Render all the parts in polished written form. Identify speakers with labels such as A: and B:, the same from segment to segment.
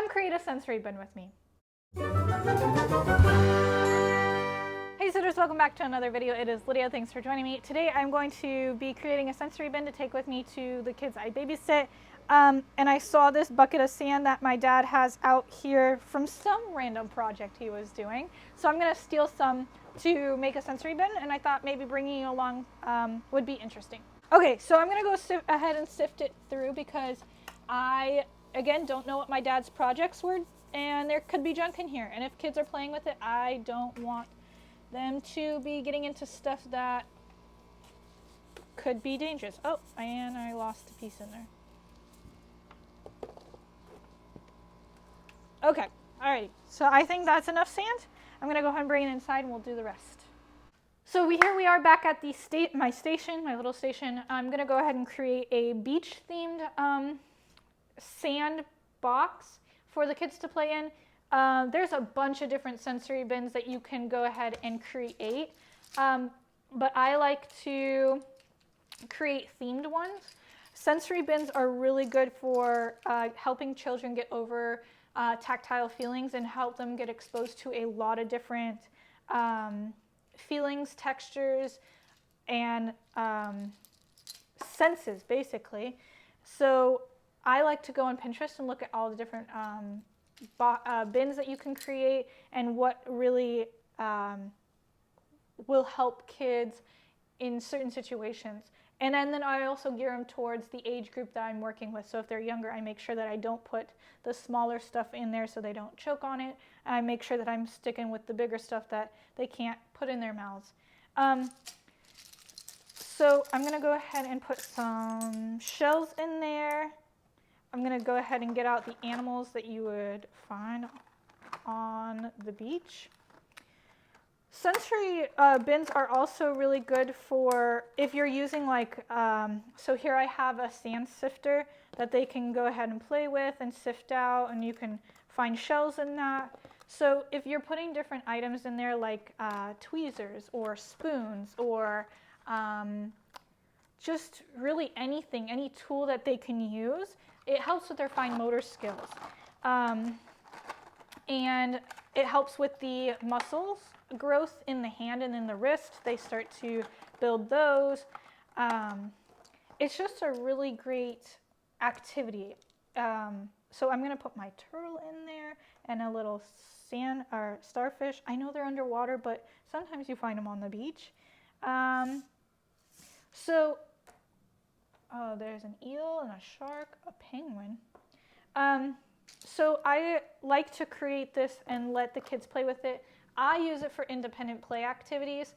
A: come create a sensory bin with me. Hey sitters, welcome back to another video. It is Lydia, thanks for joining me. Today I'm going to be creating a sensory bin to take with me to the kids I babysit. And I saw this bucket of sand that my dad has out here from some random project he was doing. So I'm going to steal some to make a sensory bin, and I thought maybe bringing it along would be interesting. Okay, so I'm going to go ahead and sift it through because I, again, don't know what my dad's projects were, and there could be junk in here. And if kids are playing with it, I don't want them to be getting into stuff that could be dangerous. Oh, and I lost a piece in there. Okay, alright, so I think that's enough sand. I'm going to go ahead and bring it inside and we'll do the rest. So here we are back at the my little station. I'm going to go ahead and create a beach themed sand box for the kids to play in. There's a bunch of different sensory bins that you can go ahead and create, but I like to create themed ones. Sensory bins are really good for helping children get over tactile feelings and help them get exposed to a lot of different feelings, textures, and senses, basically. So I like to go on Pinterest and look at all the different bins that you can create and what really will help kids in certain situations. And then I also gear them towards the age group that I'm working with. So if they're younger, I make sure that I don't put the smaller stuff in there so they don't choke on it. And I make sure that I'm sticking with the bigger stuff that they can't put in their mouths. So I'm going to go ahead and put some shells in there. I'm going to go ahead and get out the animals that you would find on the beach. Sensory bins are also really good for if you're using so here I have a sand sifter that they can go ahead and play with and sift out, and you can find shells in that. So if you're putting different items in there like tweezers or spoons or just really anything, any tool that they can use, it helps with their fine motor skills. And it helps with the muscles growth in the hand and in the wrist. They start to build those. It's just a really great activity. So I'm going to put my turtle in there and a little sand or starfish. I know they're underwater, but sometimes you find them on the beach. There's an eel and a shark, a penguin. So I like to create this and let the kids play with it. I use it for independent play activities.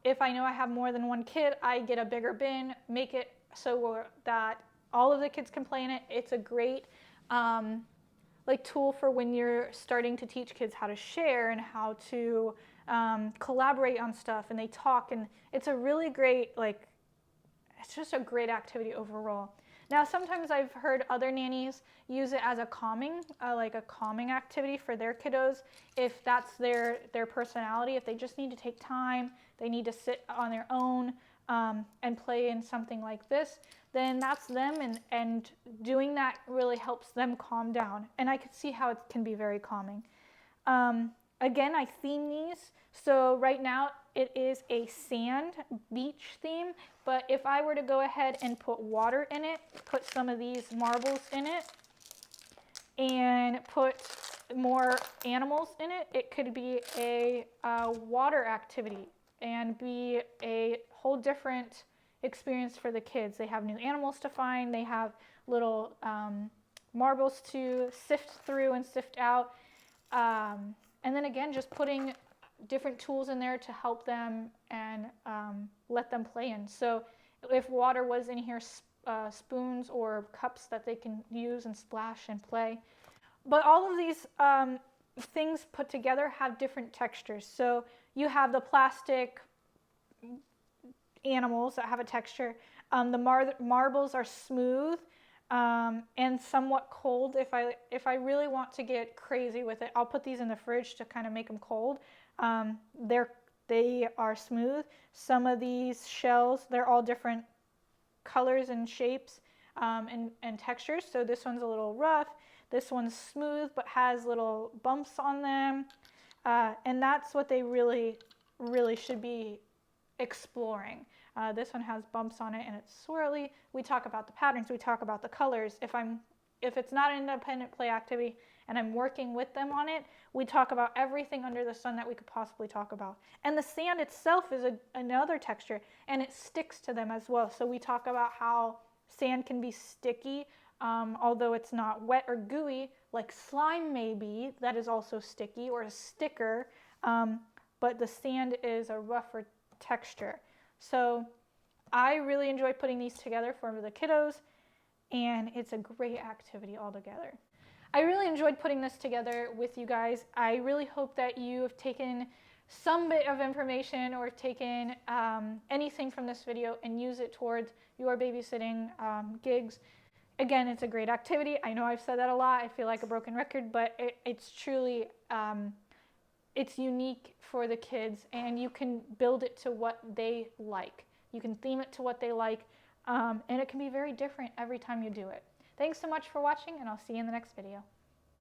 A: If I know I have more than one kid, I get a bigger bin, make it so that all of the kids can play in it. It's a great tool for when you're starting to teach kids how to share and how to collaborate on stuff, and they talk, and it's a really great, it's just a great activity overall. Now, sometimes I've heard other nannies use it as a calming activity for their kiddos. If that's their personality, if they just need to take time, they need to sit on their own and play in something like this, then that's them, and doing that really helps them calm down. And I could see how it can be very calming. Again, I theme these. So right now it is a sand beach theme, but if I were to go ahead and put water in it, put some of these marbles in it, and put more animals in it, it could be a water activity and be a whole different experience for the kids. They have new animals to find, they have little marbles to sift through and sift out. And then again, just putting different tools in there to help them and let them play in. So if water was in here, spoons or cups that they can use and splash and play. But all of these things put together have different textures. So you have the plastic animals that have a texture. The marbles are smooth and somewhat cold. If I really want to get crazy with it, I'll put these in the fridge to kind of make them cold. They are smooth. Some of these shells, they're all different colors and shapes and textures. So this one's a little rough. This one's smooth but has little bumps on them. And that's what they really should be exploring. This one has bumps on it and it's swirly. We talk about the patterns, we talk about the colors. If it's not an independent play activity and I'm working with them on it, we talk about everything under the sun that we could possibly talk about. And the sand itself is another texture, and it sticks to them as well. So we talk about how sand can be sticky, although it's not wet or gooey, like slime may be, that is also sticky, or a sticker, but the sand is a rougher texture. So I really enjoy putting these together for the kiddos, and it's a great activity altogether. I really enjoyed putting this together with you guys. I really hope that you have taken some bit of information or taken anything from this video and use it towards your babysitting gigs. Again, it's a great activity. I know I've said that a lot. I feel like a broken record, but it's truly, it's unique for the kids, and you can build it to what they like. You can theme it to what they like, and it can be very different every time you do it. Thanks so much for watching, and I'll see you in the next video.